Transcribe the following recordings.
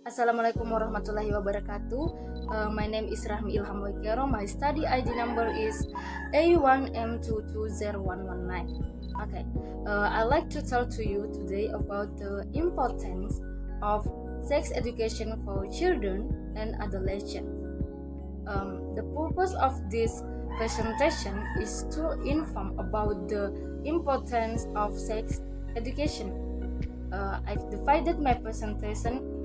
Assalamualaikum warahmatullahi wabarakatuh. My name is Rachmi Ilham Wuekero. My study ID number is A1M220119. Okay, I'd like to tell to you today about the importance of sex education for children and adolescents. The purpose of this presentation is to inform about the importance of sex education. I've divided my presentation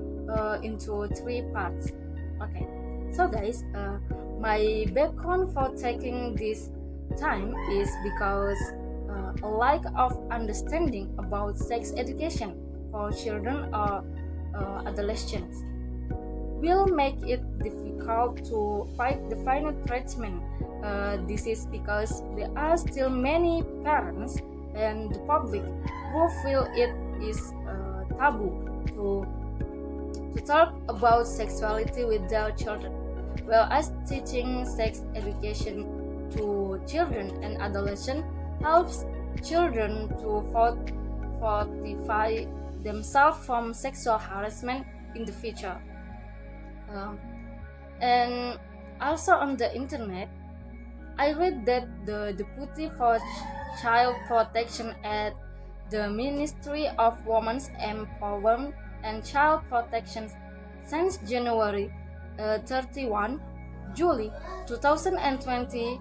into 3 parts. Okay, so guys, my background for taking this time is because a lack of understanding about sex education for children or adolescents will make it difficult to fight the final treatment. This is because there are still many parents and the public who feel it is taboo to talk about sexuality with their children, whereas teaching sex education to children and adolescents helps children to fortify themselves from sexual harassment in the future. And also on the internet, I read that the Deputy for Child Protection at the Ministry of Women's Empowerment and Child Protection since January 31, July 2020,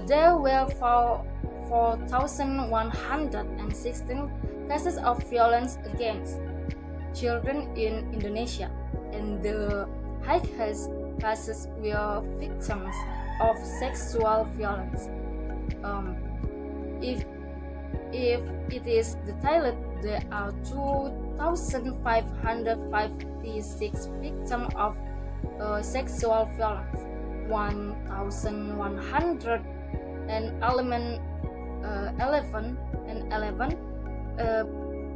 there were 4,116 cases of violence against children in Indonesia, and the highest cases were victims of sexual violence. If it is detailed, there are 2,556 victims of sexual violence, 1,111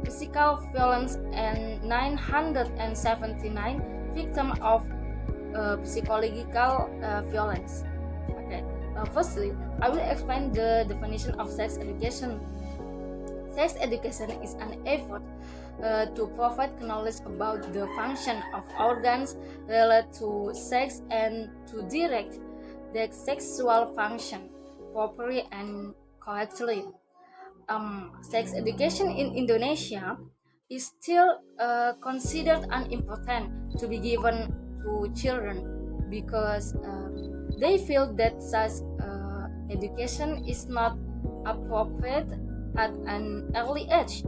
physical violence, and 979 victims of psychological violence. Okay. Firstly, I will explain the definition of sex education. Sex education is an effort to provide knowledge about the function of organs related to sex and to direct the sexual function properly and correctly. Sex education in Indonesia is still considered unimportant to be given to children because they feel that such education is not appropriate at an early age.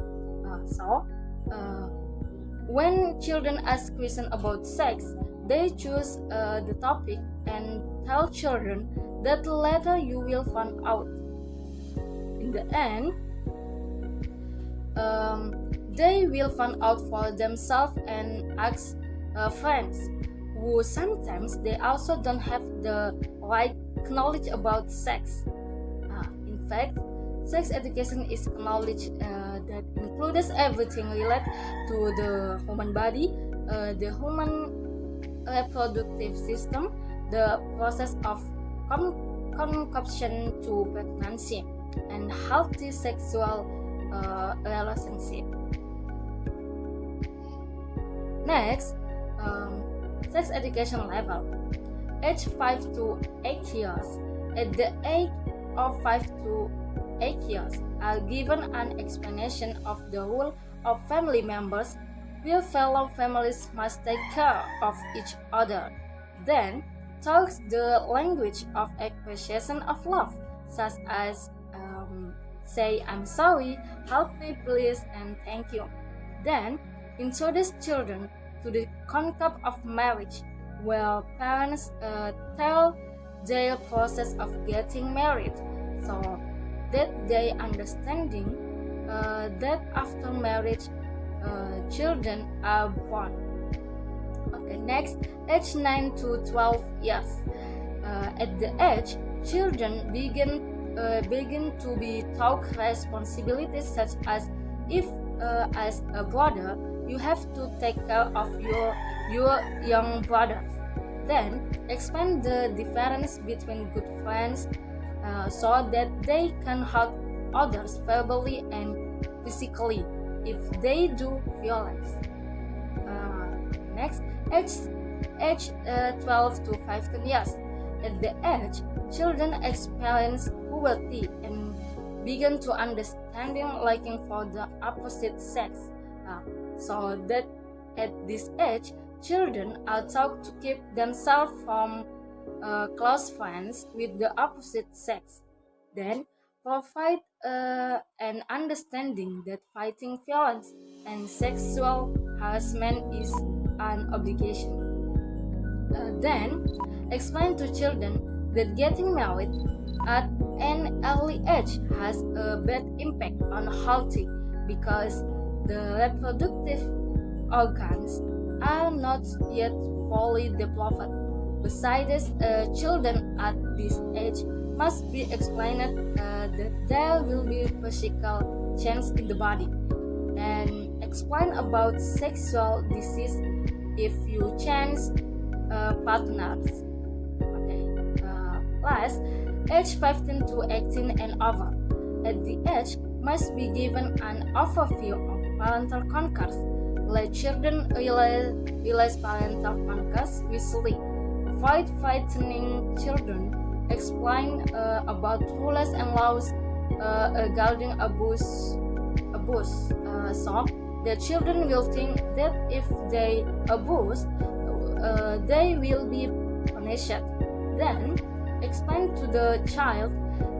When children ask questions about sex, they choose the topic and tell children that later you will find out. In the end, they will find out for themselves and ask friends, who sometimes they also don't have the right knowledge about sex. In fact, sex education is knowledge that includes everything related to the human body, the human reproductive system, the process of conception to pregnancy, and healthy sexual relationship. Next, sex education level. Age 5 to 8 years. At the age of 5 to 8 years are given an explanation of the role of family members, where fellow families must take care of each other. Then talks the language of appreciation of love, such as say I'm sorry, help me please, and thank you. Then introduce children to the concept of marriage, where parents tell their process of getting married, so that they understanding that after marriage children are born. Okay, next, age 9 to 12 years. At the age, children begin to be taught responsibilities such as if as a brother you have to take care of your young brothers. Then explain the difference between good friends so that they can hurt others verbally and physically if they do violence. Next, age 12 to 15 years. At the age, children experience puberty and begin to understanding liking for the opposite sex. So that at this age, children are taught to keep themselves from close friends with the opposite sex. Then, provide an understanding that fighting violence and sexual harassment is an obligation. Then, explain to children that getting married at an early age has a bad impact on health because the reproductive organs are not yet fully developed. Besides, children at this age must be explained that there will be physical change in the body, and explain about sexual disease if you change partners. Okay. Last, age 15 to 18 and over. At the age, must be given an overview of parental concourse. Let children realize parental concourse visually. Avoid frightening children. Explain about rules and laws regarding abuse. So the children will think that if they abuse, they will be punished. Then explain to the child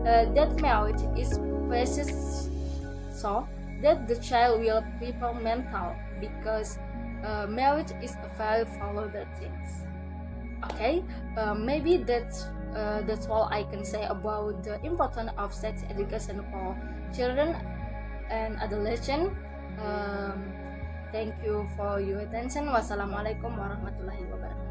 that marriage is precious, so that the child will prepare mental because marriage is a very valuable thing. Okay, maybe that's all I can say about the importance of sex education for children and adolescents. Thank you for your attention. Wassalamualaikum warahmatullahi wabarakatuh.